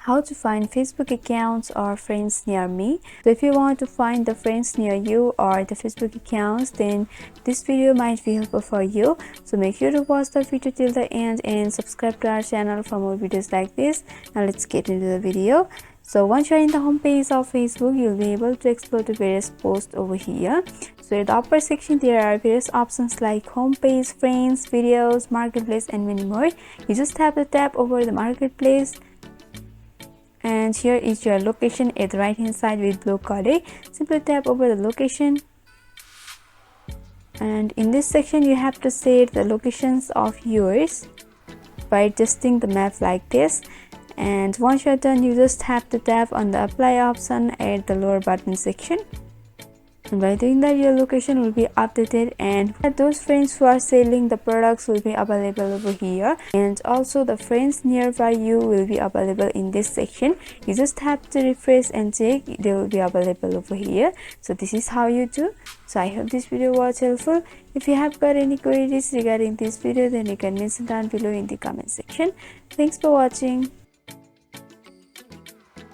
how to find Facebook accounts or friends near me. So if you want to find the friends near you or the Facebook accounts, then this video might be helpful for you. So make sure to watch the video till the end and subscribe to our channel for more videos like this. Now let's get into the video. So once you're in the home page of Facebook, you'll be able to explore the various posts over here. So in the upper section, there are various options like home page, friends, videos, marketplace, and many more. You just have to tap over the marketplace, and here is your location at the right hand side with blue color. Simply tap over the location, and in this section you have to set the locations of yours by adjusting the map like this. And once you're done, you just have to tap on the apply option at the lower button section, and by doing that your location will be updated, and those friends who are selling the products will be available over here, and also the friends nearby you will be available in this section. You just have to refresh and check, they will be available over here. So this is how you do. So I hope this video was helpful. If you have got any queries regarding this video, then you can mention down below in the comment section. Thanks for watching.